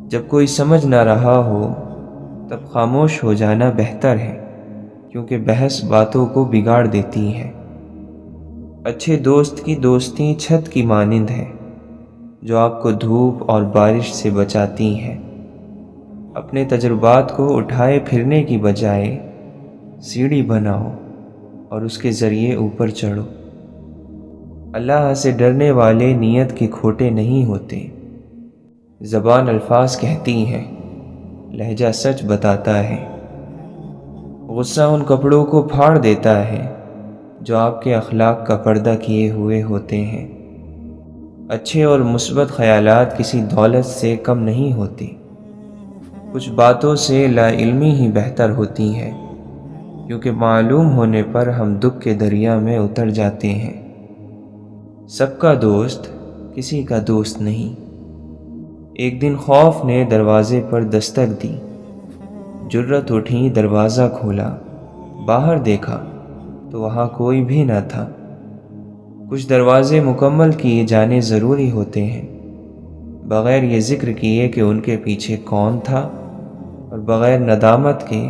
جب کوئی سمجھ نہ رہا ہو تب خاموش ہو جانا بہتر ہے، کیونکہ بحث باتوں کو بگاڑ دیتی ہے۔ اچھے دوست کی دوستی چھت کی مانند ہے جو آپ کو دھوپ اور بارش سے بچاتی ہے۔ اپنے تجربات کو اٹھائے پھرنے کی بجائے سیڑھی بناؤ اور اس کے ذریعے اوپر چڑھو۔ اللہ سے ڈرنے والے نیت کے کھوٹے نہیں ہوتے۔ زبان الفاظ کہتی ہے، لہجہ سچ بتاتا ہے۔ غصہ ان کپڑوں کو پھاڑ دیتا ہے جو آپ کے اخلاق کا پردہ کیے ہوئے ہوتے ہیں۔ اچھے اور مثبت خیالات کسی دولت سے کم نہیں ہوتے۔ کچھ باتوں سے لا علمی ہی بہتر ہوتی ہے، کیونکہ معلوم ہونے پر ہم دکھ کے دریا میں اتر جاتے ہیں۔ سب کا دوست کسی کا دوست نہیں۔ ایک دن خوف نے دروازے پر دستک دی۔ جرأت اٹھی، دروازہ کھولا، باہر دیکھا تو وہاں کوئی بھی نہ تھا۔ کچھ دروازے مکمل کیے جانے ضروری ہوتے ہیں، بغیر یہ ذکر کیے کہ ان کے پیچھے کون تھا، اور بغیر ندامت کے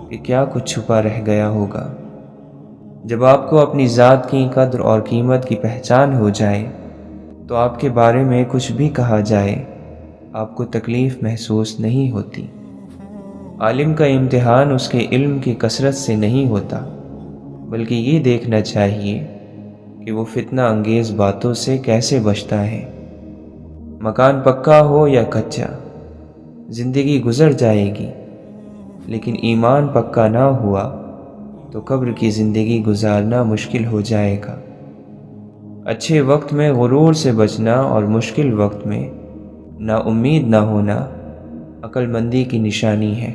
کہ کیا کچھ چھپا رہ گیا ہوگا۔ جب آپ کو اپنی ذات کی قدر اور قیمت کی پہچان ہو جائے تو آپ کے بارے میں کچھ بھی کہا جائے آپ کو تکلیف محسوس نہیں ہوتی۔ عالم کا امتحان اس کے علم کی کثرت سے نہیں ہوتا، بلکہ یہ دیکھنا چاہیے کہ وہ فتنہ انگیز باتوں سے کیسے بچتا ہے۔ مکان پکا ہو یا کچا، زندگی گزر جائے گی، لیکن ایمان پکا نہ ہوا تو قبر کی زندگی گزارنا مشکل ہو جائے گا۔ اچھے وقت میں غرور سے بچنا اور مشکل وقت میں نا امید نہ ہونا عقل مندی کی نشانی ہے۔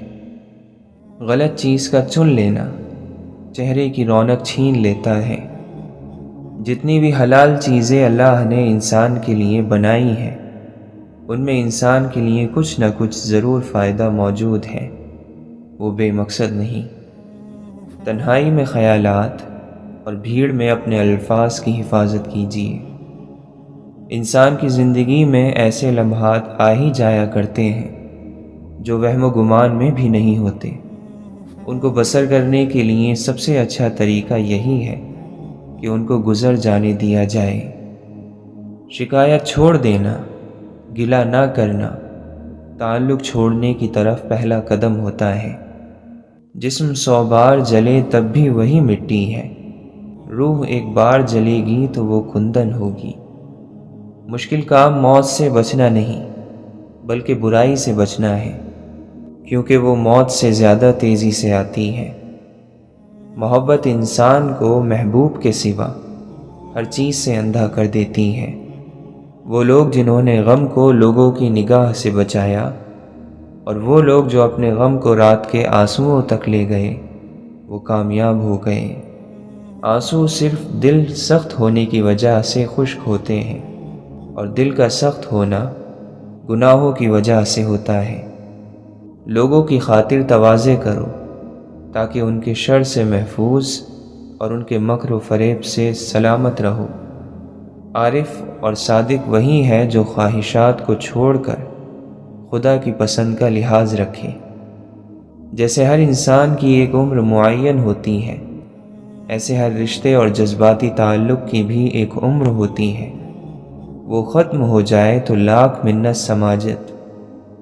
غلط چیز کا چن لینا چہرے کی رونق چھین لیتا ہے۔ جتنی بھی حلال چیزیں اللہ نے انسان کے لیے بنائی ہیں، ان میں انسان کے لیے کچھ نہ کچھ ضرور فائدہ موجود ہے، وہ بے مقصد نہیں۔ تنہائی میں خیالات اور بھیڑ میں اپنے الفاظ کی حفاظت کیجیے۔ انسان کی زندگی میں ایسے لمحات آ ہی جایا کرتے ہیں جو وہم و گمان میں بھی نہیں ہوتے۔ ان کو بسر کرنے کے لیے سب سے اچھا طریقہ یہی ہے کہ ان کو گزر جانے دیا جائے۔ شکایت چھوڑ دینا، گلہ نہ کرنا تعلق چھوڑنے کی طرف پہلا قدم ہوتا ہے۔ جسم 100 بار جلے تب بھی وہی مٹی ہے، روح ایک بار جلے گی تو وہ کندن ہوگی۔ مشکل کام موت سے بچنا نہیں، بلکہ برائی سے بچنا ہے، کیونکہ وہ موت سے زیادہ تیزی سے آتی ہے۔ محبت انسان کو محبوب کے سوا ہر چیز سے اندھا کر دیتی ہے۔ وہ لوگ جنہوں نے غم کو لوگوں کی نگاہ سے بچایا، اور وہ لوگ جو اپنے غم کو رات کے آنسوؤں تک لے گئے، وہ کامیاب ہو گئے۔ آنسو صرف دل سخت ہونے کی وجہ سے خشک ہوتے ہیں، اور دل کا سخت ہونا گناہوں کی وجہ سے ہوتا ہے۔ لوگوں کی خاطر تواضع کرو تاکہ ان کے شر سے محفوظ اور ان کے مکر و فریب سے سلامت رہو۔ عارف اور صادق وہی ہے جو خواہشات کو چھوڑ کر خدا کی پسند کا لحاظ رکھے۔ جیسے ہر انسان کی ایک عمر معین ہوتی ہے، ایسے ہر رشتے اور جذباتی تعلق کی بھی ایک عمر ہوتی ہے۔ وہ ختم ہو جائے تو لاکھ منت سماجت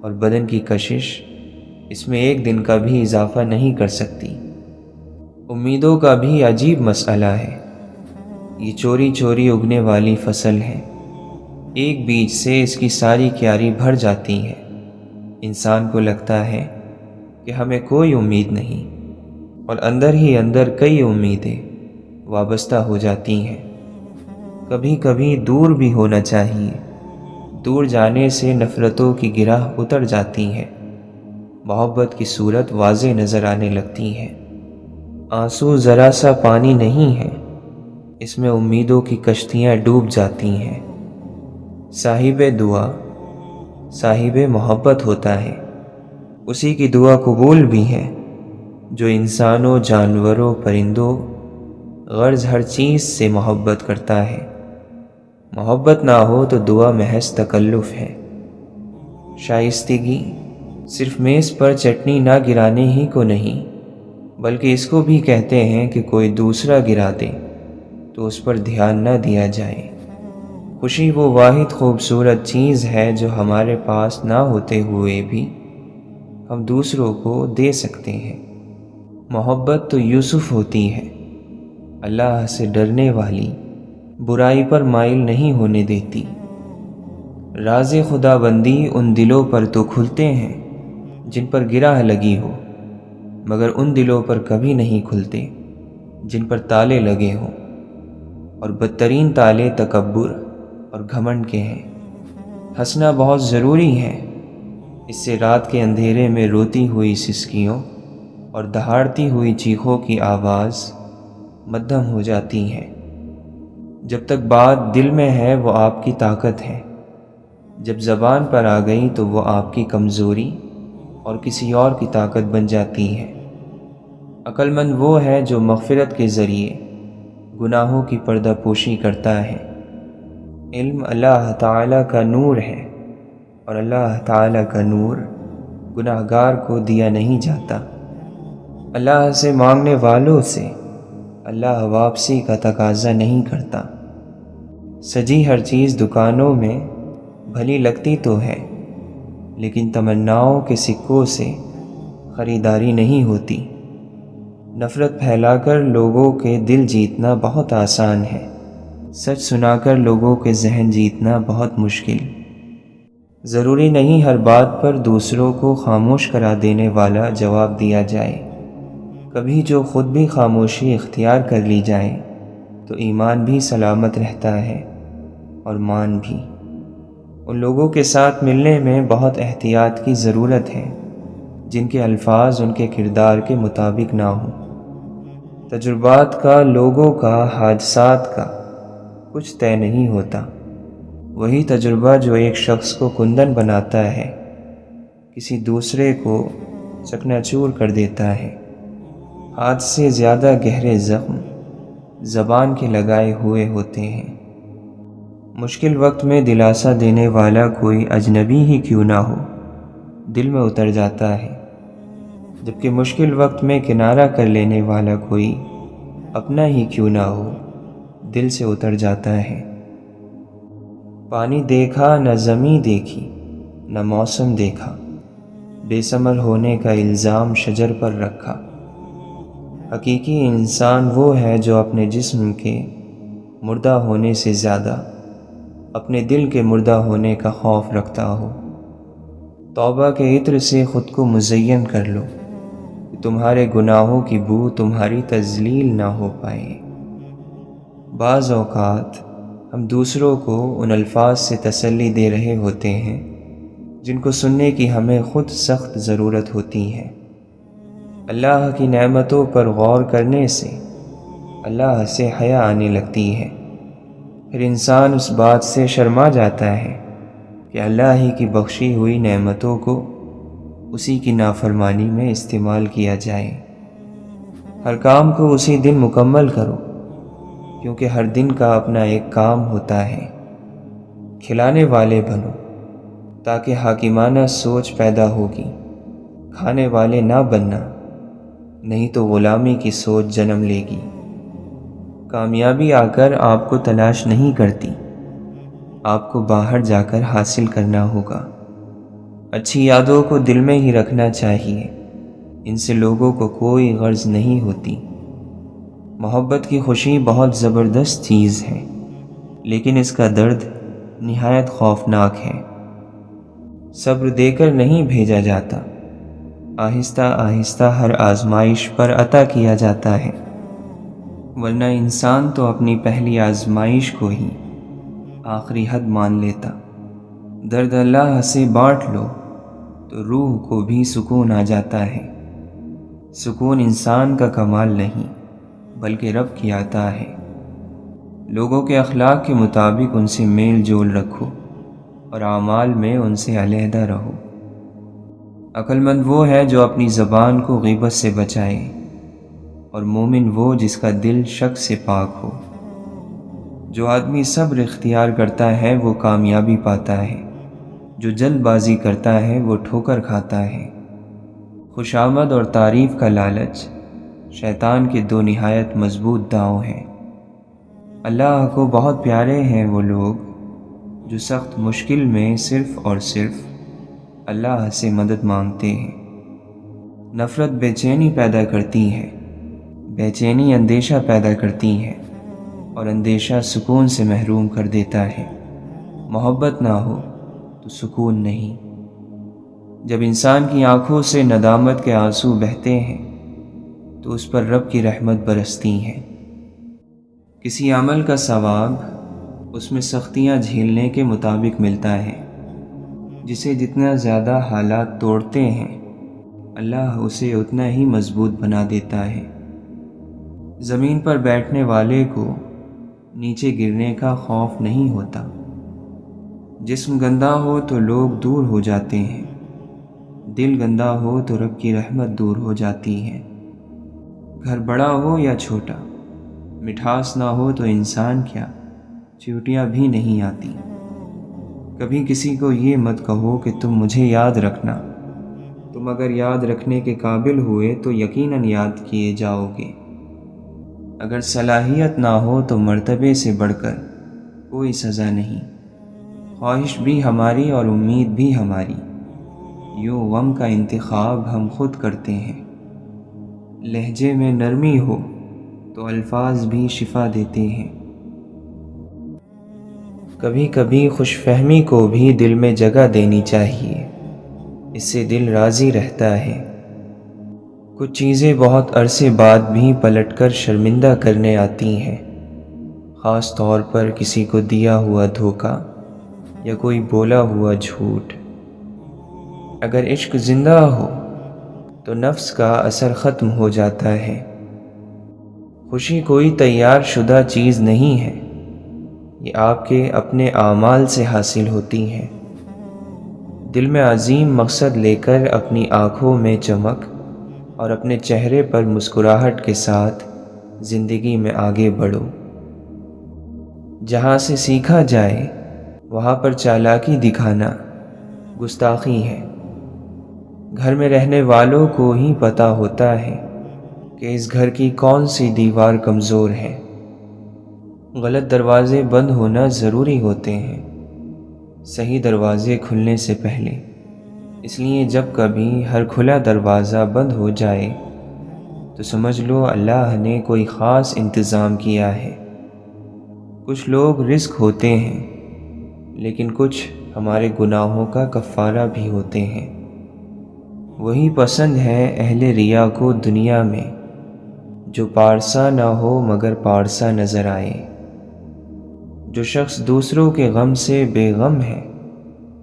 اور بدن کی کشش اس میں ایک دن کا بھی اضافہ نہیں کر سکتی۔ امیدوں کا بھی عجیب مسئلہ ہے۔ یہ چوری چوری اگنے والی فصل ہے، ایک بیج سے اس کی ساری کیاری بھر جاتی ہے۔ انسان کو لگتا ہے کہ ہمیں کوئی امید نہیں، اور اندر ہی اندر کئی امیدیں وابستہ ہو جاتی ہیں۔ کبھی کبھی دور بھی ہونا چاہیے، دور جانے سے نفرتوں کی گرہ اتر جاتی ہے، محبت کی صورت واضح نظر آنے لگتی ہے۔ آنسو ذرا سا پانی نہیں ہے، اس میں امیدوں کی کشتیاں ڈوب جاتی ہیں۔ صاحب دعا صاحب محبت ہوتا ہے، اسی کی دعا قبول بھی ہے جو انسانوں، جانوروں، پرندوں، غرض ہر چیز سے محبت کرتا ہے۔ محبت نہ ہو تو دعا محض تکلف ہے۔ شائستگی صرف میز پر چٹنی نہ گرانے ہی کو نہیں، بلکہ اس کو بھی کہتے ہیں کہ کوئی دوسرا گرا دے تو اس پر دھیان نہ دیا جائے۔ خوشی وہ واحد خوبصورت چیز ہے جو ہمارے پاس نہ ہوتے ہوئے بھی ہم دوسروں کو دے سکتے ہیں۔ محبت تو یوسف ہوتی ہے، اللہ سے ڈرنے والی، برائی پر مائل نہیں ہونے دیتی۔ راز خدا بندی ان دلوں پر تو کھلتے ہیں جن پر گرہ لگی ہو، مگر ان دلوں پر کبھی نہیں کھلتے جن پر تالے لگے ہوں، اور بدترین تالے تکبر اور گھمنڈ کے ہیں۔ ہنسنا بہت ضروری ہے، اس سے رات کے اندھیرے میں روتی ہوئی سسکیوں اور دہاڑتی ہوئی چیخوں کی آواز مدھم ہو جاتی ہے۔ جب تک بات دل میں ہے وہ آپ کی طاقت ہے، جب زبان پر آ گئی تو وہ آپ کی کمزوری اور کسی اور کی طاقت بن جاتی ہے۔ عقل مند وہ ہے جو مغفرت کے ذریعے گناہوں کی پردہ پوشی کرتا ہے۔ علم اللہ تعالیٰ کا نور ہے، اور اللہ تعالیٰ کا نور گناہگار کو دیا نہیں جاتا۔ اللہ سے مانگنے والوں سے اللہ واپسی کا تقاضا نہیں کرتا۔ سجی ہر چیز دکانوں میں بھلی لگتی تو ہے، لیکن تمناؤں کے سکوں سے خریداری نہیں ہوتی۔ نفرت پھیلا کر لوگوں کے دل جیتنا بہت آسان ہے، سچ سنا کر لوگوں کے ذہن جیتنا بہت مشکل۔ ضروری نہیں ہر بات پر دوسروں کو خاموش کرا دینے والا جواب دیا جائے۔ کبھی جو خود بھی خاموشی اختیار کر لی جائے تو ایمان بھی سلامت رہتا ہے اور مان بھی۔ ان لوگوں کے ساتھ ملنے میں بہت احتیاط کی ضرورت ہے جن کے الفاظ ان کے کردار کے مطابق نہ ہوں۔ تجربات کا، لوگوں کا، حادثات کا کچھ طے نہیں ہوتا۔ وہی تجربہ جو ایک شخص کو کندن بناتا ہے کسی دوسرے کو چکنا چور کر دیتا ہے۔ ہاتھ سے زیادہ گہرے زخم زبان کے لگائے ہوئے ہوتے ہیں۔ مشکل وقت میں دلاسا دینے والا کوئی اجنبی ہی کیوں نہ ہو، دل میں اتر جاتا ہے، جبکہ مشکل وقت میں کنارہ کر لینے والا کوئی اپنا ہی کیوں نہ ہو، دل سے اتر جاتا ہے۔ پانی دیکھا نہ زمیں دیکھی نہ موسم دیکھا، بے ثمر ہونے کا الزام شجر پر رکھا۔ حقیقی انسان وہ ہے جو اپنے جسم کے مردہ ہونے سے زیادہ اپنے دل کے مردہ ہونے کا خوف رکھتا ہو۔ توبہ کے عطر سے خود کو مزین کر لو کہ تمہارے گناہوں کی بو تمہاری تذلیل نہ ہو پائے۔ بعض اوقات ہم دوسروں کو ان الفاظ سے تسلی دے رہے ہوتے ہیں جن کو سننے کی ہمیں خود سخت ضرورت ہوتی ہے۔ اللہ کی نعمتوں پر غور کرنے سے اللہ سے حیا آنے لگتی ہے۔ پھر انسان اس بات سے شرما جاتا ہے کہ اللہ ہی کی بخشی ہوئی نعمتوں کو اسی کی نافرمانی میں استعمال کیا جائے۔ ہر کام کو اسی دن مکمل کرو، کیونکہ ہر دن کا اپنا ایک کام ہوتا ہے۔ کھلانے والے بنو تاکہ حاکمانہ سوچ پیدا ہوگی، کھانے والے نہ بننا، نہیں تو غلامی کی سوچ جنم لے گی۔ کامیابی آ کر آپ کو تلاش نہیں کرتی، آپ کو باہر جا کر حاصل کرنا ہوگا۔ اچھی یادوں کو دل میں ہی رکھنا چاہیے، ان سے لوگوں کو کوئی غرض نہیں ہوتی۔ محبت کی خوشی بہت زبردست چیز ہے، لیکن اس کا درد نہایت خوفناک ہے۔ صبر دے کر نہیں بھیجا جاتا، آہستہ آہستہ ہر آزمائش پر عطا کیا جاتا ہے، ورنہ انسان تو اپنی پہلی آزمائش کو ہی آخری حد مان لیتا۔ درد اللہ سے بانٹ لو تو روح کو بھی سکون آ جاتا ہے۔ سکون انسان کا کمال نہیں بلکہ رب کی عطا ہے۔ لوگوں کے اخلاق کے مطابق ان سے میل جول رکھو اور اعمال میں ان سے علیحدہ رہو۔ عقل مند وہ ہے جو اپنی زبان کو غیبت سے بچائے، اور مومن وہ جس کا دل شک سے پاک ہو۔ جو آدمی صبر اختیار کرتا ہے وہ کامیابی پاتا ہے، جو جلد بازی کرتا ہے وہ ٹھوکر کھاتا ہے۔ خوشامد اور تعریف کا لالچ شیطان کے دو نہایت مضبوط داؤں ہیں۔ اللہ کو بہت پیارے ہیں وہ لوگ جو سخت مشکل میں صرف اور صرف اللہ سے مدد مانگتے ہیں۔ نفرت بے چینی پیدا کرتی ہے، بے چینی اندیشہ پیدا کرتی ہے، اور اندیشہ سکون سے محروم کر دیتا ہے۔ محبت نہ ہو تو سکون نہیں۔ جب انسان کی آنکھوں سے ندامت کے آنسو بہتے ہیں تو اس پر رب کی رحمت برستی ہے۔ کسی عمل کا ثواب اس میں سختیاں جھیلنے کے مطابق ملتا ہے۔ جسے جتنا زیادہ حالات توڑتے ہیں اللہ اسے اتنا ہی مضبوط بنا دیتا ہے۔ زمین پر بیٹھنے والے کو نیچے گرنے کا خوف نہیں ہوتا۔ جسم گندا ہو تو لوگ دور ہو جاتے ہیں، دل گندا ہو تو رب کی رحمت دور ہو جاتی ہے۔ گھر بڑا ہو یا چھوٹا، مٹھاس نہ ہو تو انسان کیا چیوٹیاں بھی نہیں آتی۔ کبھی کسی کو یہ مت کہو کہ تم مجھے یاد رکھنا، تم اگر یاد رکھنے کے قابل ہوئے تو یقیناً یاد کیے جاؤ گے۔ اگر صلاحیت نہ ہو تو مرتبے سے بڑھ کر کوئی سزا نہیں۔ خواہش بھی ہماری اور امید بھی ہماری، یوں غم کا انتخاب ہم خود کرتے ہیں۔ لہجے میں نرمی ہو تو الفاظ بھی شفا دیتے ہیں۔ کبھی کبھی خوش فہمی کو بھی دل میں جگہ دینی چاہیے، اس سے دل راضی رہتا ہے۔ کچھ چیزیں بہت عرصے بعد بھی پلٹ کر شرمندہ کرنے آتی ہیں، خاص طور پر کسی کو دیا ہوا دھوکہ یا کوئی بولا ہوا جھوٹ۔ اگر عشق زندہ ہو تو نفس کا اثر ختم ہو جاتا ہے۔ خوشی کوئی تیار شدہ چیز نہیں ہے، یہ آپ کے اپنے اعمال سے حاصل ہوتی ہے۔ دل میں عظیم مقصد لے کر اپنی آنکھوں میں چمک اور اپنے چہرے پر مسکراہٹ کے ساتھ زندگی میں آگے بڑھو۔ جہاں سے سیکھا جائے وہاں پر چالاکی دکھانا گستاخی ہے۔ گھر میں رہنے والوں کو ہی پتہ ہوتا ہے کہ اس گھر کی کون سی دیوار کمزور ہے۔ غلط دروازے بند ہونا ضروری ہوتے ہیں، صحیح دروازے کھلنے سے پہلے۔ اس لیے جب کبھی ہر کھلا دروازہ بند ہو جائے تو سمجھ لو اللہ نے کوئی خاص انتظام کیا ہے۔ کچھ لوگ رزق ہوتے ہیں لیکن کچھ ہمارے گناہوں کا کفارہ بھی ہوتے ہیں۔ وہی پسند ہے اہل ریا کو دنیا میں جو پارسا نہ ہو مگر پارسا نظر آئے۔ جو شخص دوسروں کے غم سے بے غم ہے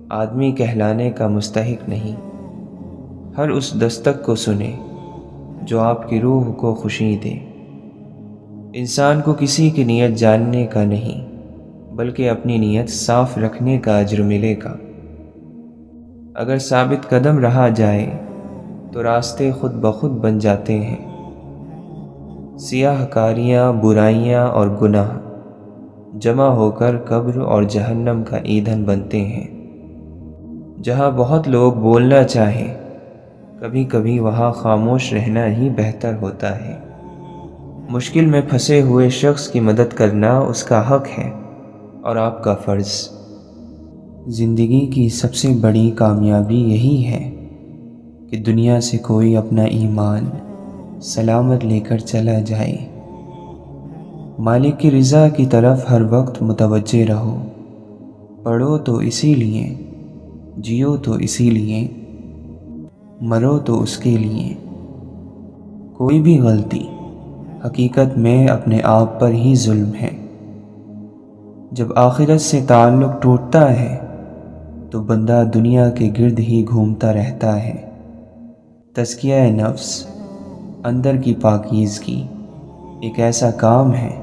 آدمی کہلانے کا مستحق نہیں۔ ہر اس دستک کو سنے جو آپ کی روح کو خوشی دے۔ انسان کو کسی کی نیت جاننے کا نہیں بلکہ اپنی نیت صاف رکھنے کا اجر ملے گا۔ اگر ثابت قدم رہا جائے تو راستے خود بخود بن جاتے ہیں۔ سیاہ کاریاں، برائیاں اور گناہ جمع ہو کر قبر اور جہنم کا ایندھن بنتے ہیں۔ جہاں بہت لوگ بولنا چاہیں کبھی کبھی وہاں خاموش رہنا ہی بہتر ہوتا ہے۔ مشکل میں پھنسے ہوئے شخص کی مدد کرنا اس کا حق ہے اور آپ کا فرض۔ زندگی کی سب سے بڑی کامیابی یہی ہے کہ دنیا سے کوئی اپنا ایمان سلامت لے کر چلا جائے۔ مالک کی رضا کی طرف ہر وقت متوجہ رہو۔ پڑھو تو اسی لیے، جیو تو اسی لیے، مرو تو اس کے لیے۔ کوئی بھی غلطی حقیقت میں اپنے آپ پر ہی ظلم ہے۔ جب آخرت سے تعلق ٹوٹتا ہے تو بندہ دنیا کے گرد ہی گھومتا رہتا ہے۔ تزکیہ نفس، اندر کی پاکیزگی ایک ایسا کام ہے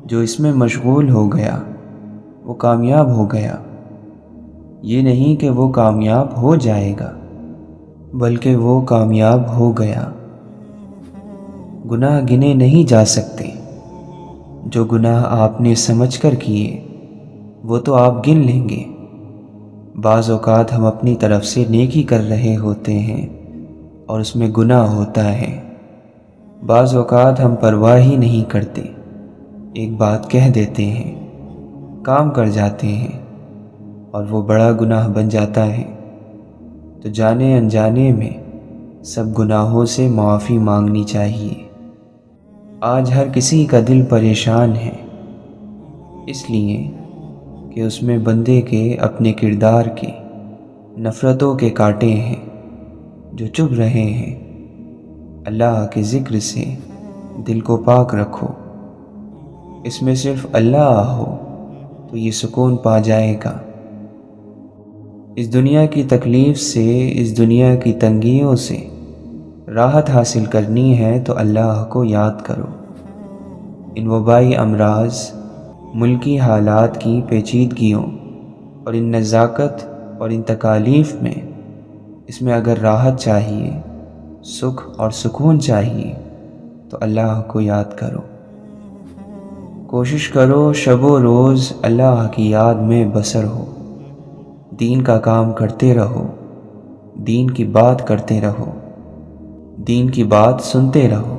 جو اس میں مشغول ہو گیا وہ کامیاب ہو گیا۔ یہ نہیں کہ وہ کامیاب ہو جائے گا بلکہ وہ کامیاب ہو گیا۔ گناہ گنے نہیں جا سکتے، جو گناہ آپ نے سمجھ کر کیے وہ تو آپ گن لیں گے، بعض اوقات ہم اپنی طرف سے نیکی کر رہے ہوتے ہیں اور اس میں گناہ ہوتا ہے۔ بعض اوقات ہم پرواہ ہی نہیں کرتے، ایک بات کہہ دیتے ہیں، کام کر جاتے ہیں اور وہ بڑا گناہ بن جاتا ہے۔ تو جانے انجانے میں سب گناہوں سے معافی مانگنی چاہیے۔ آج ہر کسی کا دل پریشان ہے، اس لیے کہ اس میں بندے کے اپنے کردار کے نفرتوں کے کانٹے ہیں جو چبھ رہے ہیں۔ اللہ کے ذکر سے دل کو پاک رکھو، اس میں صرف اللہ ہو تو یہ سکون پا جائے گا۔ اس دنیا کی تکلیف سے، اس دنیا کی تنگیوں سے راحت حاصل کرنی ہے تو اللہ کو یاد کرو۔ ان وبائی امراض، ملکی حالات کی پیچیدگیوں اور ان نزاکت اور ان تکالیف میں، اس میں اگر راحت چاہیے، سکھ اور سکون چاہیے تو اللہ کو یاد کرو۔ کوشش کرو شب و روز اللہ کی یاد میں بسر ہو، دین کا کام کرتے رہو، دین کی بات کرتے رہو، دین کی بات سنتے رہو۔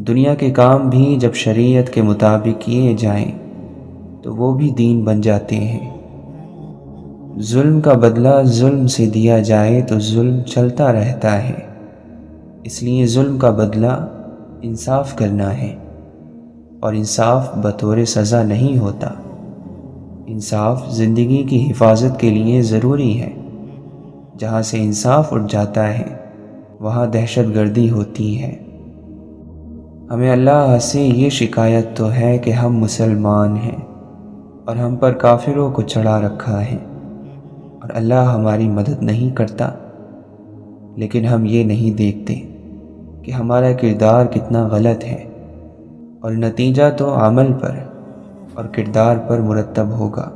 دنیا کے کام بھی جب شریعت کے مطابق کیے جائیں تو وہ بھی دین بن جاتے ہیں۔ ظلم کا بدلہ ظلم سے دیا جائے تو ظلم چلتا رہتا ہے، اس لیے ظلم کا بدلہ انصاف کرنا ہے، اور انصاف بطور سزا نہیں ہوتا۔ انصاف زندگی کی حفاظت کے لیے ضروری ہے۔ جہاں سے انصاف اٹھ جاتا ہے وہاں دہشت گردی ہوتی ہے۔ ہمیں اللہ سے یہ شکایت تو ہے کہ ہم مسلمان ہیں اور ہم پر کافروں کو چڑھا رکھا ہے اور اللہ ہماری مدد نہیں کرتا، لیکن ہم یہ نہیں دیکھتے کہ ہمارا کردار کتنا غلط ہے، اور نتیجہ تو عمل پر اور کردار پر مرتب ہوگا۔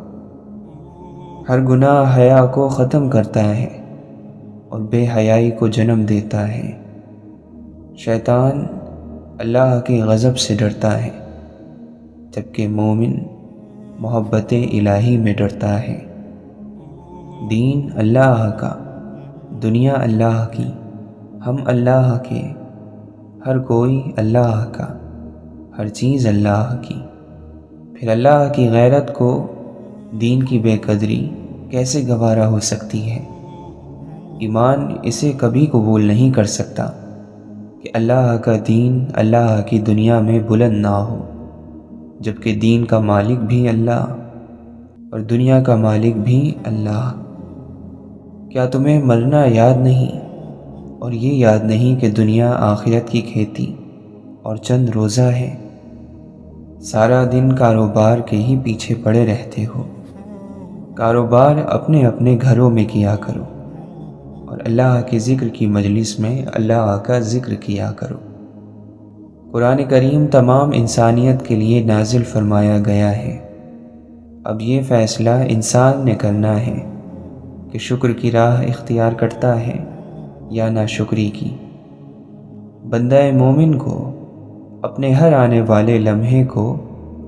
ہر گناہ حیا کو ختم کرتا ہے اور بے حیائی کو جنم دیتا ہے۔ شیطان اللہ کے غضب سے ڈرتا ہے، جبکہ مومن محبت الہی میں ڈرتا ہے۔ دین اللہ کا، دنیا اللہ کی، ہم اللہ کے، ہر کوئی اللہ کا، ہر چیز اللہ کی۔ پھر اللہ کی غیرت کو دین کی بے قدری کیسے گوارا ہو سکتی ہے؟ ایمان اسے کبھی قبول نہیں کر سکتا کہ اللہ کا دین اللہ کی دنیا میں بلند نہ ہو، جبکہ دین کا مالک بھی اللہ اور دنیا کا مالک بھی اللہ۔ کیا تمہیں مرنا یاد نہیں اور یہ یاد نہیں کہ دنیا آخرت کی کھیتی اور چند روزہ ہے؟ سارا دن کاروبار کے ہی پیچھے پڑے رہتے ہو۔ کاروبار اپنے اپنے گھروں میں کیا کرو اور اللہ کے ذکر کی مجلس میں اللہ کا ذکر کیا کرو۔ قرآن کریم تمام انسانیت کے لیے نازل فرمایا گیا ہے۔ اب یہ فیصلہ انسان نے کرنا ہے کہ شکر کی راہ اختیار کرتا ہے یا ناشکری کی۔ بندہ مومن کو اپنے ہر آنے والے لمحے کو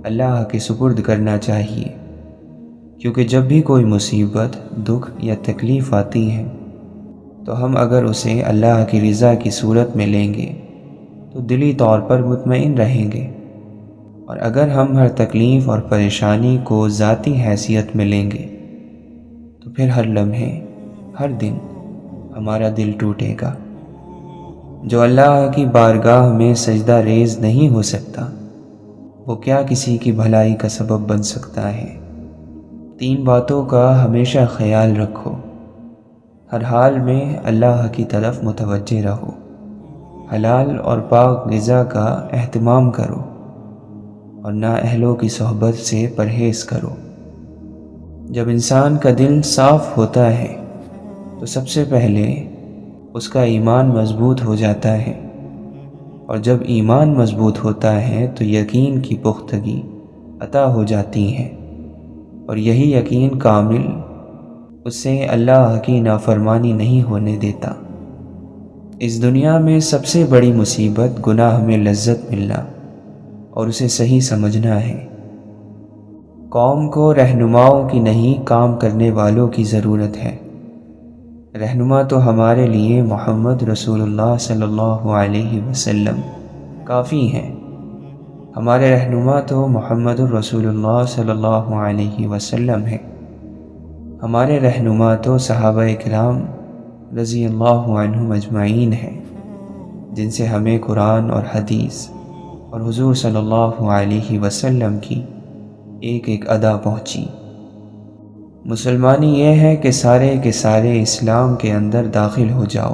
اللہ کے سپرد کرنا چاہیے، کیونکہ جب بھی کوئی مصیبت، دکھ یا تکلیف آتی ہے تو ہم اگر اسے اللہ کی رضا کی صورت میں لیں گے تو دلی طور پر مطمئن رہیں گے، اور اگر ہم ہر تکلیف اور پریشانی کو ذاتی حیثیت میں لیں گے تو پھر ہر لمحے، ہر دن ہمارا دل ٹوٹے گا۔ جو اللہ کی بارگاہ میں سجدہ ریز نہیں ہو سکتا، وہ کیا کسی کی بھلائی کا سبب بن سکتا ہے؟ 3 باتوں کا ہمیشہ خیال رکھو۔ ہر حال میں اللہ کی طرف متوجہ رہو، حلال اور پاک غذا کا اہتمام کرو اور نااہلوں کی صحبت سے پرہیز کرو۔ جب انسان کا دل صاف ہوتا ہے تو سب سے پہلے اس کا ایمان مضبوط ہو جاتا ہے، اور جب ایمان مضبوط ہوتا ہے تو یقین کی پختگی عطا ہو جاتی ہے، اور یہی یقین کامل اسے اللہ کی نافرمانی نہیں ہونے دیتا۔ اس دنیا میں سب سے بڑی مصیبت گناہ میں لذت ملنا اور اسے صحیح سمجھنا ہے۔ قوم کو رہنماؤں کی نہیں کام کرنے والوں کی ضرورت ہے۔ رہنما تو ہمارے لیے محمد رسول اللہ صلی اللہ علیہ وسلم کافی ہیں۔ ہمارے رہنما تو محمد رسول اللہ صلی اللہ علیہ وسلم ہیں۔ ہمارے رہنما تو صحابہ کرام رضی اللہ عنہم اجمعین ہیں، جن سے ہمیں قرآن اور حدیث اور حضور صلی اللہ علیہ وسلم کی ایک ایک ادا پہنچی۔ مسلمانی یہ ہے کہ سارے کے سارے اسلام کے اندر داخل ہو جاؤ۔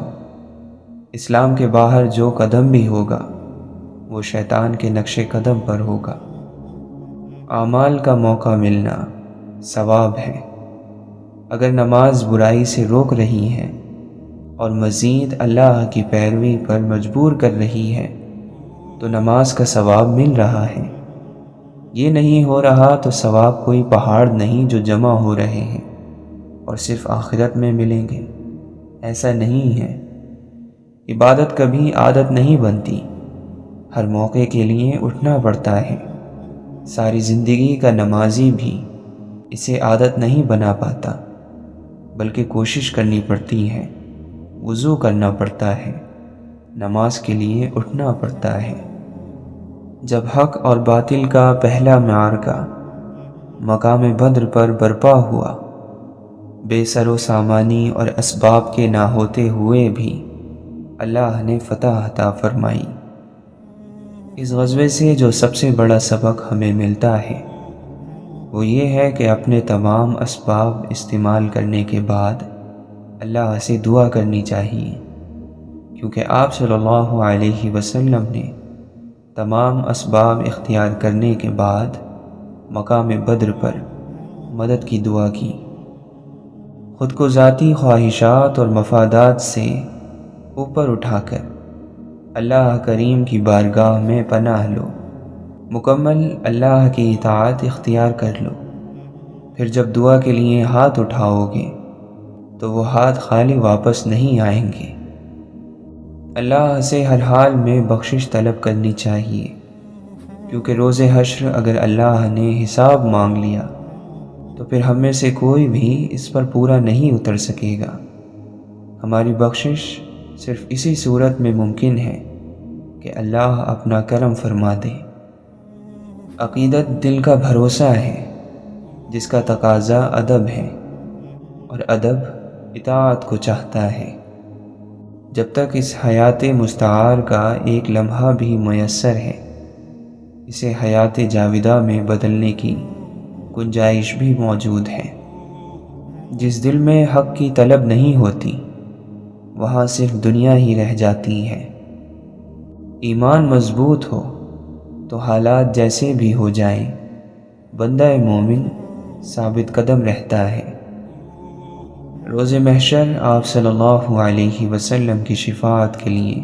اسلام کے باہر جو قدم بھی ہوگا وہ شیطان کے نقش قدم پر ہوگا۔ اعمال کا موقع ملنا ثواب ہے۔ اگر نماز برائی سے روک رہی ہے اور مزید اللہ کی پیروی پر مجبور کر رہی ہے تو نماز کا ثواب مل رہا ہے۔ یہ نہیں ہو رہا تو ثواب کوئی پہاڑ نہیں جو جمع ہو رہے ہیں اور صرف آخرت میں ملیں گے، ایسا نہیں ہے۔ عبادت کبھی عادت نہیں بنتی، ہر موقع کے لیے اٹھنا پڑتا ہے۔ ساری زندگی کا نمازی بھی اسے عادت نہیں بنا پاتا، بلکہ کوشش کرنی پڑتی ہے، وضو کرنا پڑتا ہے، نماز کے لیے اٹھنا پڑتا ہے۔ جب حق اور باطل کا پہلا معرکہ مقام بدر پر برپا ہوا، بے سر و سامانی اور اسباب کے نہ ہوتے ہوئے بھی اللہ نے فتح عطا فرمائی۔ اس غزوے سے جو سب سے بڑا سبق ہمیں ملتا ہے وہ یہ ہے کہ اپنے تمام اسباب استعمال کرنے کے بعد اللہ سے دعا کرنی چاہیے، کیونکہ آپ صلی اللہ علیہ وسلم نے تمام اسباب اختیار کرنے کے بعد مقام بدر پر مدد کی دعا کی۔ خود کو ذاتی خواہشات اور مفادات سے اوپر اٹھا کر اللہ کریم کی بارگاہ میں پناہ لو، مکمل اللہ کی اطاعت اختیار کر لو۔ پھر جب دعا کے لیے ہاتھ اٹھاؤ گے تو وہ ہاتھ خالی واپس نہیں آئیں گے۔ اللہ سے ہر حال میں بخشش طلب کرنی چاہیے، کیونکہ روز حشر اگر اللہ نے حساب مانگ لیا تو پھر ہم میں سے کوئی بھی اس پر پورا نہیں اتر سکے گا۔ ہماری بخشش صرف اسی صورت میں ممکن ہے کہ اللہ اپنا کرم فرما دے۔ عقیدت دل کا بھروسہ ہے جس کا تقاضا ادب ہے، اور ادب اطاعت کو چاہتا ہے۔ جب تک اس حیات مستعار کا ایک لمحہ بھی میسر ہے، اسے حیات جاودہ میں بدلنے کی گنجائش بھی موجود ہے۔ جس دل میں حق کی طلب نہیں ہوتی وہاں صرف دنیا ہی رہ جاتی ہے۔ ایمان مضبوط ہو تو حالات جیسے بھی ہو جائیں بندہ مومن ثابت قدم رہتا ہے۔ روز محشر آپ صلی اللہ علیہ وسلم کی شفاعت کے لیے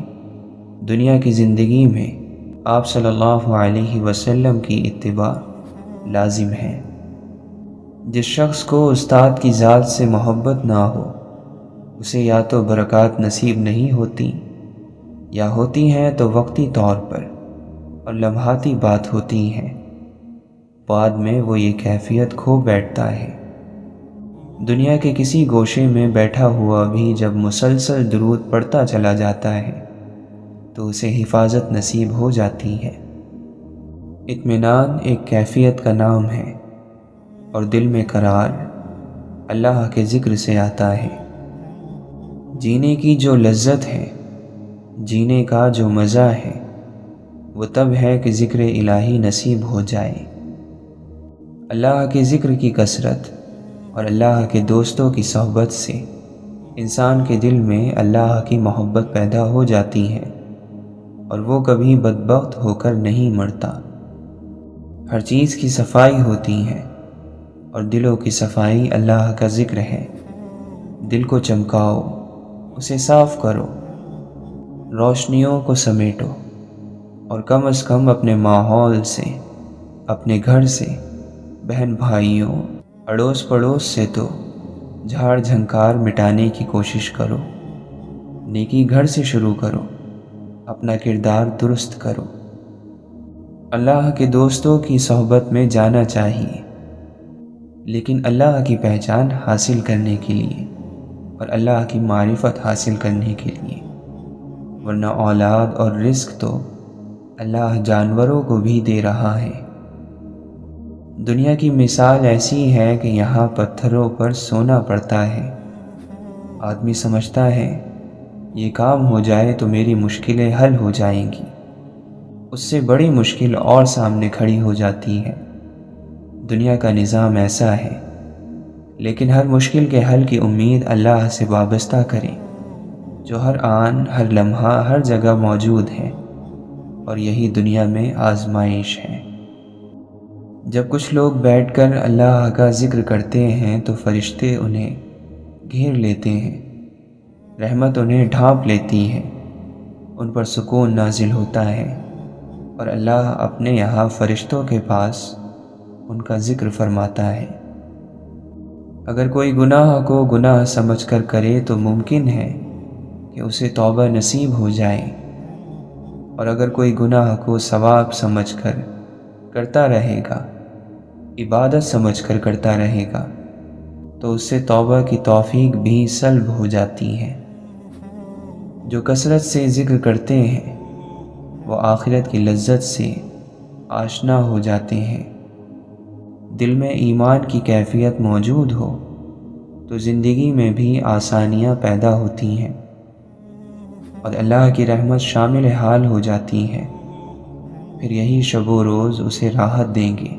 دنیا کی زندگی میں آپ صلی اللہ علیہ وسلم کی اتباع لازم ہے۔ جس شخص کو استاد کی ذات سے محبت نہ ہو اسے یا تو برکات نصیب نہیں ہوتی، یا ہوتی ہیں تو وقتی طور پر اور لمحاتی بات ہوتی ہیں، بعد میں وہ یہ کیفیت کھو بیٹھتا ہے۔ دنیا کے کسی گوشے میں بیٹھا ہوا بھی جب مسلسل درود پڑھتا چلا جاتا ہے تو اسے حفاظت نصیب ہو جاتی ہے۔ اطمینان ایک کیفیت کا نام ہے، اور دل میں قرار اللہ کے ذکر سے آتا ہے۔ جینے کی جو لذت ہے، جینے کا جو مزہ ہے، وہ تب ہے کہ ذکر الہی نصیب ہو جائے۔ اللہ کے ذکر کی کثرت اور اللہ کے دوستوں کی صحبت سے انسان کے دل میں اللہ کی محبت پیدا ہو جاتی ہے، اور وہ کبھی بدبخت ہو کر نہیں مرتا۔ ہر چیز کی صفائی ہوتی ہے، اور دلوں کی صفائی اللہ کا ذکر ہے۔ دل کو چمکاؤ، اسے صاف کرو، روشنیوں کو سمیٹو، اور کم از کم اپنے ماحول سے، اپنے گھر سے، بہن بھائیوں، اڑوس پڑوس سے تو جھاڑ جھنکار مٹانے کی کوشش کرو۔ نیکی گھر سے شروع کرو، اپنا کردار درست کرو۔ اللہ کے دوستوں کی صحبت میں جانا چاہیے، لیکن اللہ کی پہچان حاصل کرنے کے لیے اور اللہ کی معرفت حاصل کرنے کے لیے، ورنہ اولاد اور رزق تو اللہ جانوروں کو بھی دے رہا ہے۔ دنیا کی مثال ایسی ہے کہ یہاں پتھروں پر سونا پڑتا ہے۔ آدمی سمجھتا ہے یہ کام ہو جائے تو میری مشکلیں حل ہو جائیں گی، اس سے بڑی مشکل اور سامنے کھڑی ہو جاتی ہے۔ دنیا کا نظام ایسا ہے، لیکن ہر مشکل کے حل کی امید اللہ سے وابستہ کریں، جو ہر آن ہر لمحہ ہر جگہ موجود ہے، اور یہی دنیا میں آزمائش ہے۔ جب کچھ لوگ بیٹھ کر اللہ کا ذکر کرتے ہیں تو فرشتے انہیں گھیر لیتے ہیں، رحمت انہیں ڈھانپ لیتی ہے، ان پر سکون نازل ہوتا ہے، اور اللہ اپنے یہاں فرشتوں کے پاس ان کا ذکر فرماتا ہے۔ اگر کوئی گناہ کو گناہ سمجھ کر کرے تو ممکن ہے کہ اسے توبہ نصیب ہو جائے، اور اگر کوئی گناہ کو ثواب سمجھ کر کرتا رہے گا، عبادت سمجھ کر کرتا رہے گا، تو اس سے توبہ کی توفیق بھی سلب ہو جاتی ہے۔ جو کثرت سے ذکر کرتے ہیں وہ آخرت کی لذت سے آشنا ہو جاتے ہیں۔ دل میں ایمان کی کیفیت موجود ہو تو زندگی میں بھی آسانیاں پیدا ہوتی ہیں، اور اللہ کی رحمت شامل حال ہو جاتی ہے۔ پھر یہی شب و روز اسے راحت دیں گے۔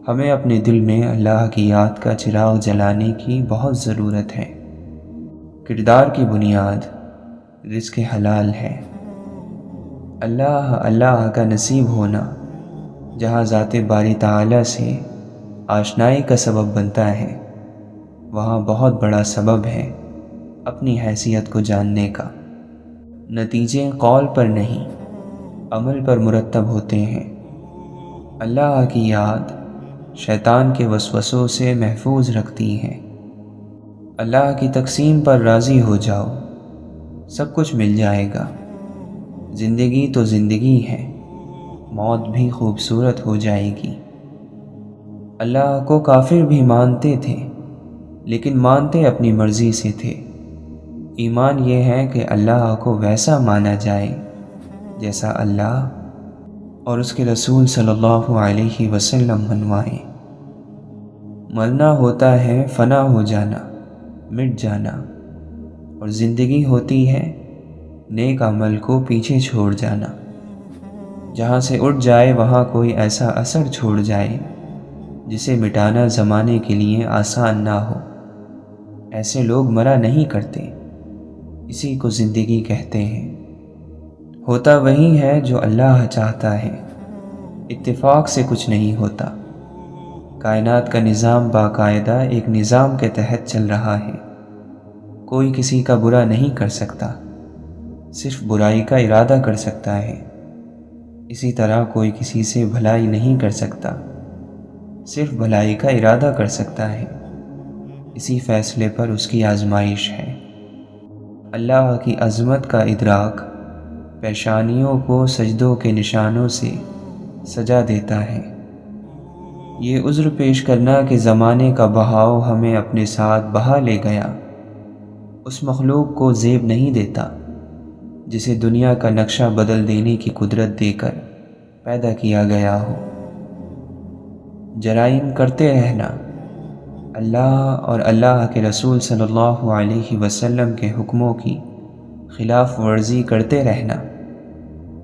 ہمیں اپنے دل میں اللہ کی یاد کا چراغ جلانے کی بہت ضرورت ہے۔ کردار کی بنیاد رزق حلال ہے۔ اللہ کا نصیب ہونا جہاں ذات باری تعالیٰ سے آشنائی کا سبب بنتا ہے، وہاں بہت بڑا سبب ہے اپنی حیثیت کو جاننے کا۔ نتیجے قول پر نہیں، عمل پر مرتب ہوتے ہیں۔ اللہ کی یاد شیطان کے وسوسوں سے محفوظ رکھتی ہے۔ اللہ کی تقسیم پر راضی ہو جاؤ، سب کچھ مل جائے گا۔ زندگی تو زندگی ہے، موت بھی خوبصورت ہو جائے گی۔ اللہ کو کافر بھی مانتے تھے، لیکن مانتے اپنی مرضی سے تھے۔ ایمان یہ ہے کہ اللہ کو ویسا مانا جائے جیسا اللہ اور اس کے رسول صلی اللہ علیہ وسلم منوائیں۔ مرنا ہوتا ہے فنا ہو جانا، مٹ جانا، اور زندگی ہوتی ہے نیک عمل کو پیچھے چھوڑ جانا۔ جہاں سے اٹھ جائے وہاں کوئی ایسا اثر چھوڑ جائے جسے مٹانا زمانے کے لیے آسان نہ ہو۔ ایسے لوگ مرا نہیں کرتے، اسی کو زندگی کہتے ہیں۔ ہوتا وہی ہے جو اللہ چاہتا ہے، اتفاق سے کچھ نہیں ہوتا۔ کائنات کا نظام باقاعدہ ایک نظام کے تحت چل رہا ہے۔ کوئی کسی کا برا نہیں کر سکتا، صرف برائی کا ارادہ کر سکتا ہے۔ اسی طرح کوئی کسی سے بھلائی نہیں کر سکتا، صرف بھلائی کا ارادہ کر سکتا ہے۔ اسی فیصلے پر اس کی آزمائش ہے۔ اللہ کی عظمت کا ادراک پیشانیوں کو سجدوں کے نشانوں سے سجا دیتا ہے۔ یہ عذر پیش کرنا کہ زمانے کا بہاؤ ہمیں اپنے ساتھ بہا لے گیا، اس مخلوق کو زیب نہیں دیتا جسے دنیا کا نقشہ بدل دینے کی قدرت دے کر پیدا کیا گیا ہو۔ جرائم کرتے رہنا، اللہ اور اللہ کے رسول صلی اللہ علیہ وسلم کے حکموں کی خلاف ورزی کرتے رہنا،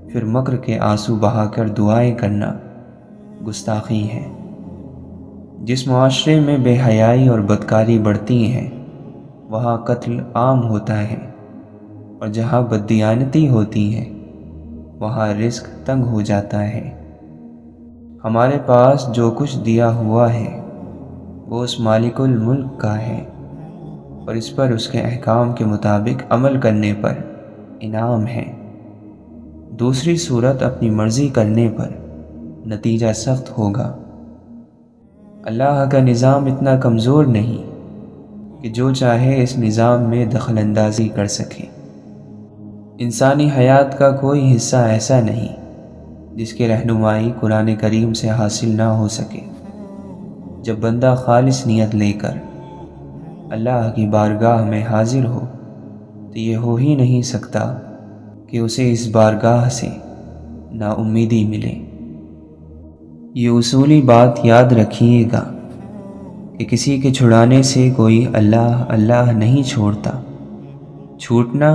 پھر مکر کے آنسو بہا کر دعائیں کرنا گستاخی ہے۔ جس معاشرے میں بے حیائی اور بدکاری بڑھتی ہیں وہاں قتل عام ہوتا ہے، اور جہاں بددیانتی ہوتی ہے وہاں رزق تنگ ہو جاتا ہے۔ ہمارے پاس جو کچھ دیا ہوا ہے وہ اس مالک الملک کا ہے، اور اس پر اس کے احکام کے مطابق عمل کرنے پر انعام ہے۔ دوسری صورت اپنی مرضی کرنے پر نتیجہ سخت ہوگا۔ اللہ کا نظام اتنا کمزور نہیں کہ جو چاہے اس نظام میں دخل اندازی کر سکے۔ انسانی حیات کا کوئی حصہ ایسا نہیں جس کی رہنمائی قرآن کریم سے حاصل نہ ہو سکے۔ جب بندہ خالص نیت لے کر اللہ کی بارگاہ میں حاضر ہو تو یہ ہو ہی نہیں سکتا کہ اسے اس بارگاہ سے نا امیدی ملے۔ یہ اصولی بات یاد رکھیے گا کہ کسی کے چھڑانے سے کوئی اللہ اللہ نہیں چھوڑتا۔ چھوٹنا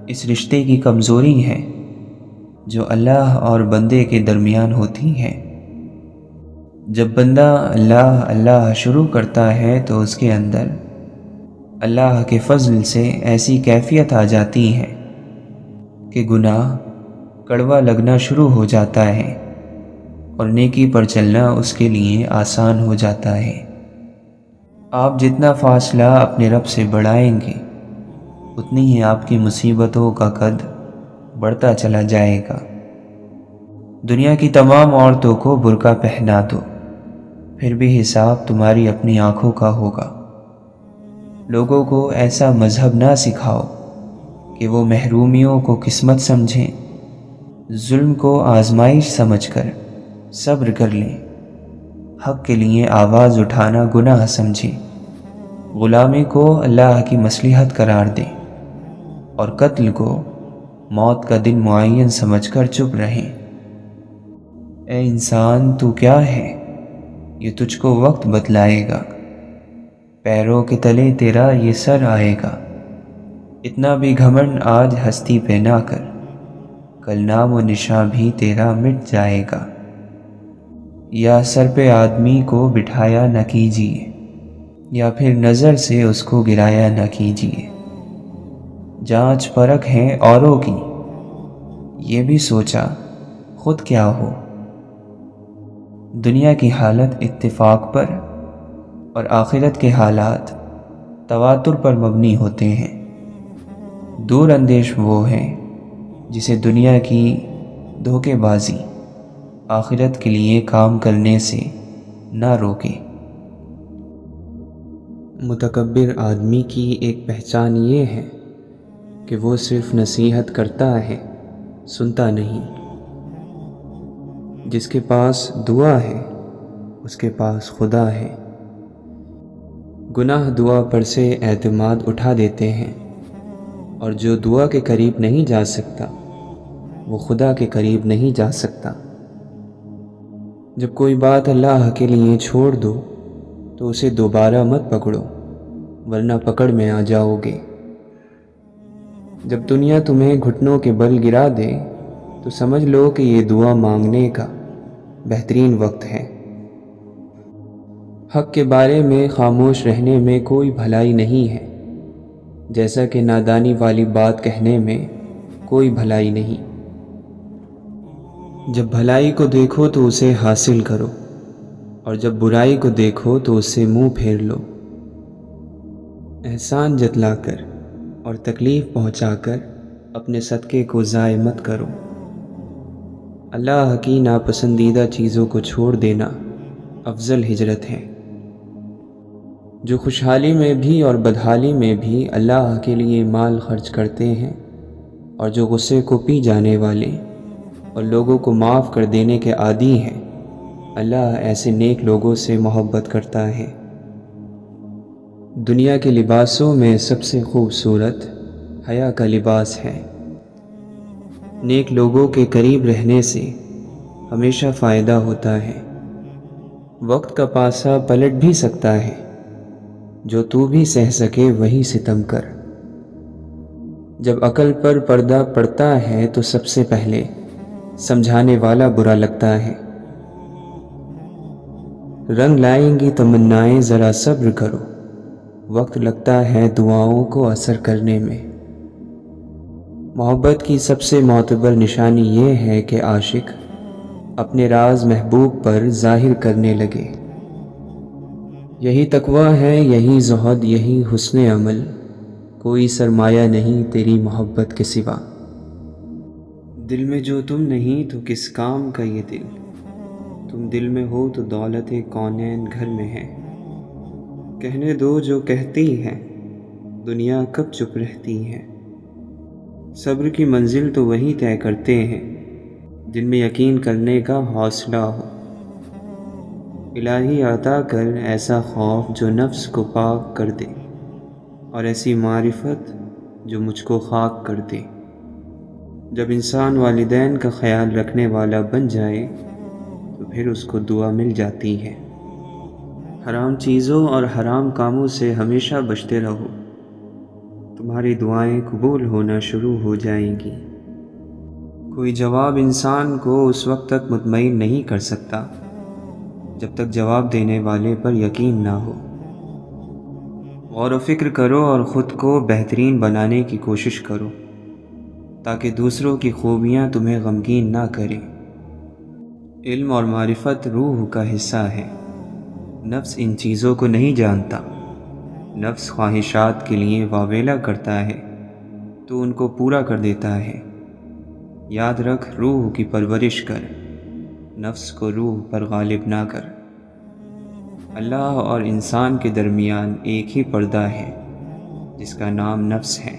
اس رشتے کی کمزوری ہے جو اللہ اور بندے کے درمیان ہوتی ہے۔ جب بندہ اللہ اللہ شروع کرتا ہے تو اس کے اندر اللہ کے فضل سے ایسی کیفیت آ جاتی ہے کہ گناہ کڑوا لگنا شروع ہو جاتا ہے اور نیکی پر چلنا اس کے لیے آسان ہو جاتا ہے۔ آپ جتنا فاصلہ اپنے رب سے بڑھائیں گے اتنی ہی آپ کی مصیبتوں کا قد بڑھتا چلا جائے گا۔ دنیا کی تمام عورتوں کو برقع پہنا دو، پھر بھی حساب تمہاری اپنی آنکھوں کا ہوگا۔ لوگوں کو ایسا مذہب نہ سکھاؤ کہ وہ محرومیوں کو قسمت سمجھیں، ظلم کو آزمائش سمجھ کر صبر کر لیں، حق کے لیے آواز اٹھانا گناہ سمجھیں، غلامی کو اللہ کی مصلحت قرار دیں اور قتل کو موت کا دن معین سمجھ کر چپ رہیں۔ اے انسان تو کیا ہے، یہ تجھ کو وقت بتلائے گا، پیروں کے تلے تیرا یہ سر آئے گا۔ اتنا بھی گھمنڈ آج ہستی پہ نہ کر، کل نام و نشاں بھی تیرا مٹ جائے گا۔ یا سر پہ آدمی کو بٹھایا نہ کیجیے، یا پھر نظر سے اس کو گرایا نہ کیجیے۔ جانچ پرکھ ہے اوروں کی، یہ بھی سوچا خود کیا ہو۔ دنیا کی حالت اتفاق پر اور آخرت کے حالات تواتر پر مبنی ہوتے ہیں۔ دور اندیش وہ ہے جسے دنیا کی دھوکے بازی آخرت کے لیے کام کرنے سے نہ روکے۔ متکبر آدمی کی ایک پہچان یہ ہے کہ وہ صرف نصیحت کرتا ہے، سنتا نہیں۔ جس کے پاس دعا ہے اس کے پاس خدا ہے۔ گناہ دعا پر سے اعتماد اٹھا دیتے ہیں، اور جو دعا کے قریب نہیں جا سکتا وہ خدا کے قریب نہیں جا سکتا۔ جب کوئی بات اللہ کے لیے چھوڑ دو تو اسے دوبارہ مت پکڑو، ورنہ پکڑ میں آ جاؤ گے۔ جب دنیا تمہیں گھٹنوں کے بل گرا دے تو سمجھ لو کہ یہ دعا مانگنے کا بہترین وقت ہے۔ حق کے بارے میں خاموش رہنے میں کوئی بھلائی نہیں ہے، جیسا کہ نادانی والی بات کہنے میں کوئی بھلائی نہیں۔ جب بھلائی کو دیکھو تو اسے حاصل کرو، اور جب برائی کو دیکھو تو اس سے منہ پھیر لو۔ احسان جتلا کر اور تکلیف پہنچا کر اپنے صدقے کو ضائع مت کرو۔ اللہ کی ناپسندیدہ چیزوں کو چھوڑ دینا افضل ہجرت ہے۔ جو خوشحالی میں بھی اور بدحالی میں بھی اللہ کے لیے مال خرچ کرتے ہیں، اور جو غصے کو پی جانے والے اور لوگوں کو معاف کر دینے کے عادی ہیں، اللہ ایسے نیک لوگوں سے محبت کرتا ہے۔ دنیا کے لباسوں میں سب سے خوبصورت حیا کا لباس ہے۔ نیک لوگوں کے قریب رہنے سے ہمیشہ فائدہ ہوتا ہے۔ وقت کا پاسا پلٹ بھی سکتا ہے، جو تو بھی سہ سکے وہی ستم کر۔ جب عقل پر پردہ پڑتا ہے تو سب سے پہلے سمجھانے والا برا لگتا ہے۔ رنگ لائیں گی تمنائیں، ذرا صبر کرو، وقت لگتا ہے دعاؤں کو اثر کرنے میں۔ محبت کی سب سے معتبر نشانی یہ ہے کہ عاشق اپنے راز محبوب پر ظاہر کرنے لگے۔ یہی تقویٰ ہے، یہی زہد، یہی حسن عمل، کوئی سرمایہ نہیں تیری محبت کے سوا۔ دل میں جو تم نہیں تو کس کام کا یہ دل، تم دل میں ہو تو دولت کونین گھر میں ہے۔ کہنے دو جو کہتی ہے، دنیا کب چپ رہتی ہے۔ صبر کی منزل تو وہی طے کرتے ہیں جن میں یقین کرنے کا حوصلہ ہو۔ الہی عطا کر ایسا خوف جو نفس کو پاک کر دے، اور ایسی معرفت جو مجھ کو خاک کر دے۔ جب انسان والدین کا خیال رکھنے والا بن جائے تو پھر اس کو دعا مل جاتی ہے۔ حرام چیزوں اور حرام کاموں سے ہمیشہ بچتے رہو، تمہاری دعائیں قبول ہونا شروع ہو جائیں گی۔ کوئی جواب انسان کو اس وقت تک مطمئن نہیں کر سکتا جب تک جواب دینے والے پر یقین نہ ہو۔ غور و فکر کرو اور خود کو بہترین بنانے کی کوشش کرو تاکہ دوسروں کی خوبیاں تمہیں غمگین نہ کریں۔ علم اور معرفت روح کا حصہ ہے، نفس ان چیزوں کو نہیں جانتا۔ نفس خواہشات کے لیے واویلا کرتا ہے تو ان کو پورا کر دیتا ہے۔ یاد رکھ، روح کی پرورش کر، نفس کو روح پر غالب نہ کر۔ اللہ اور انسان کے درمیان ایک ہی پردہ ہے جس کا نام نفس ہے۔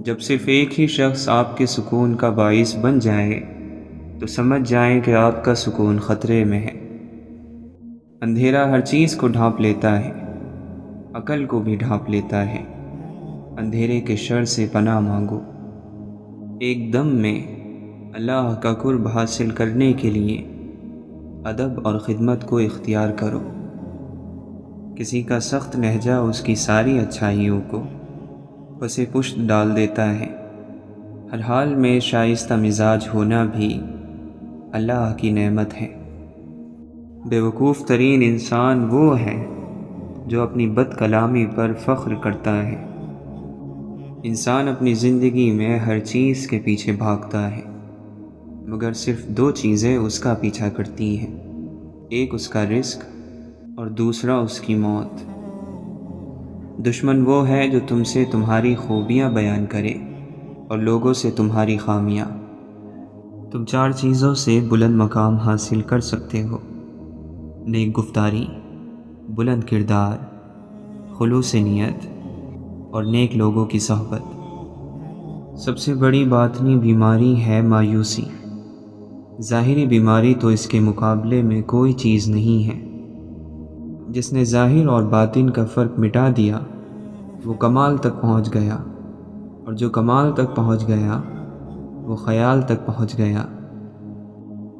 جب صرف ایک ہی شخص آپ کے سکون کا باعث بن جائے تو سمجھ جائیں کہ آپ کا سکون خطرے میں ہے۔ اندھیرا ہر چیز کو ڈھانپ لیتا ہے، عقل کو بھی ڈھانپ لیتا ہے۔ اندھیرے کے شر سے پناہ مانگو۔ ایک دم میں اللہ کا قرب حاصل کرنے کے لیے ادب اور خدمت کو اختیار کرو۔ کسی کا سخت لہجہ اس کی ساری اچھائیوں کو پسے پشت ڈال دیتا ہے۔ ہر حال میں شائستہ مزاج ہونا بھی اللہ کی نعمت ہے۔ بیوقوف ترین انسان وہ ہے جو اپنی بد کلامی پر فخر کرتا ہے۔ انسان اپنی زندگی میں ہر چیز کے پیچھے بھاگتا ہے، مگر صرف دو چیزیں اس کا پیچھا کرتی ہیں، ایک اس کا رزق اور دوسرا اس کی موت۔ دشمن وہ ہے جو تم سے تمہاری خوبیاں بیان کرے اور لوگوں سے تمہاری خامیاں۔ تم چار چیزوں سے بلند مقام حاصل کر سکتے ہو: نیک گفتاری، بلند کردار، خلوص نیت اور نیک لوگوں کی صحبت۔ سب سے بڑی باطنی بیماری ہے مایوسی۔ ظاہری بیماری تو اس کے مقابلے میں کوئی چیز نہیں ہے۔ جس نے ظاہر اور باطن کا فرق مٹا دیا وہ کمال تک پہنچ گیا، اور جو کمال تک پہنچ گیا وہ خیال تک پہنچ گیا۔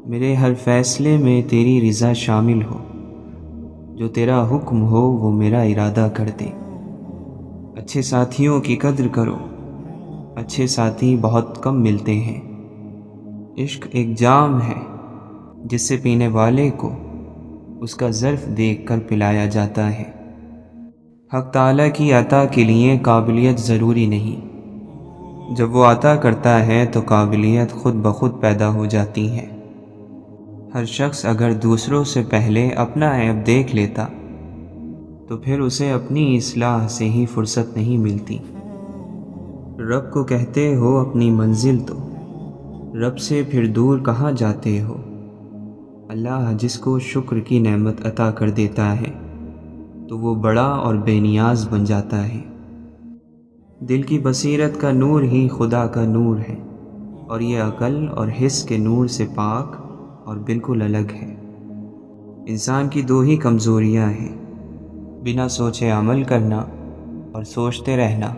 میرے ہر فیصلے میں تیری رضا شامل ہو، جو تیرا حکم ہو وہ میرا ارادہ کر دے۔ اچھے ساتھیوں کی قدر کرو، اچھے ساتھی بہت کم ملتے ہیں۔ عشق ایک جام ہے جس سے پینے والے کو اس کا ظرف دیکھ کر پلایا جاتا ہے۔ حق تعالیٰ کی عطا کے لیے قابلیت ضروری نہیں، جب وہ عطا کرتا ہے تو قابلیت خود بخود پیدا ہو جاتی ہے۔ ہر شخص اگر دوسروں سے پہلے اپنا عیب دیکھ لیتا تو پھر اسے اپنی اصلاح سے ہی فرصت نہیں ملتی۔ رب کو کہتے ہو اپنی منزل تو رب سے پھر دور کہاں جاتے ہو؟ اللہ جس کو شکر کی نعمت عطا کر دیتا ہے تو وہ بڑا اور بے نیاز بن جاتا ہے۔ دل کی بصیرت کا نور ہی خدا کا نور ہے، اور یہ عقل اور حس کے نور سے پاک اور بالکل الگ ہے۔ انسان کی دو ہی کمزوریاں ہیں: بنا سوچے عمل کرنا اور سوچتے رہنا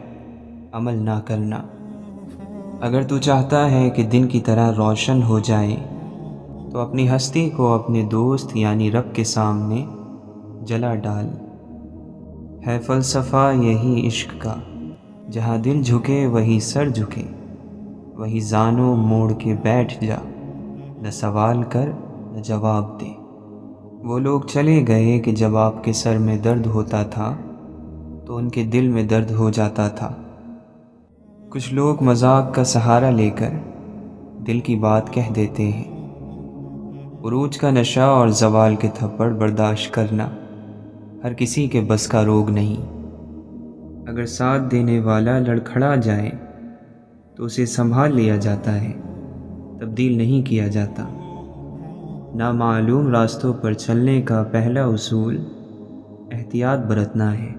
عمل نہ کرنا۔ اگر تو چاہتا ہے کہ دن کی طرح روشن ہو جائے تو اپنی ہستی کو اپنے دوست یعنی رب کے سامنے جلا ڈال۔ ہے فلسفہ یہی عشق کا، جہاں دل جھکے وہی سر جھکے، وہی زانوں موڑ کے بیٹھ جا، نہ سوال کر نہ جواب دے۔ وہ لوگ چلے گئے کہ جب آپ کے سر میں درد ہوتا تھا تو ان کے دل میں درد ہو جاتا تھا۔ کچھ لوگ مذاق کا سہارا لے کر دل کی بات کہہ دیتے ہیں۔ عروج کا نشہ اور زوال کے تھپڑ برداشت کرنا ہر کسی کے بس کا روگ نہیں۔ اگر ساتھ دینے والا لڑکھڑا جائے تو اسے سنبھال لیا جاتا ہے، تبدیل نہیں کیا جاتا۔ نامعلوم راستوں پر چلنے کا پہلا اصول احتیاط برتنا ہے۔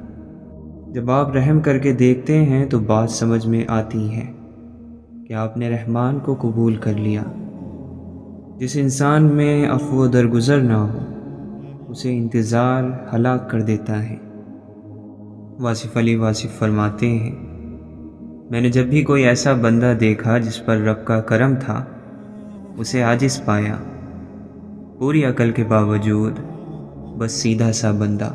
جب آپ رحم کر کے دیکھتے ہیں تو بات سمجھ میں آتی ہے کہ آپ نے رحمان کو قبول کر لیا۔ جس انسان میں عفو و درگزر نہ ہو اسے انتظار ہلاک کر دیتا ہے۔ واصف علی واصف فرماتے ہیں، میں نے جب بھی کوئی ایسا بندہ دیکھا جس پر رب کا کرم تھا، اسے عاجز پایا، پوری عقل کے باوجود بس سیدھا سا بندہ۔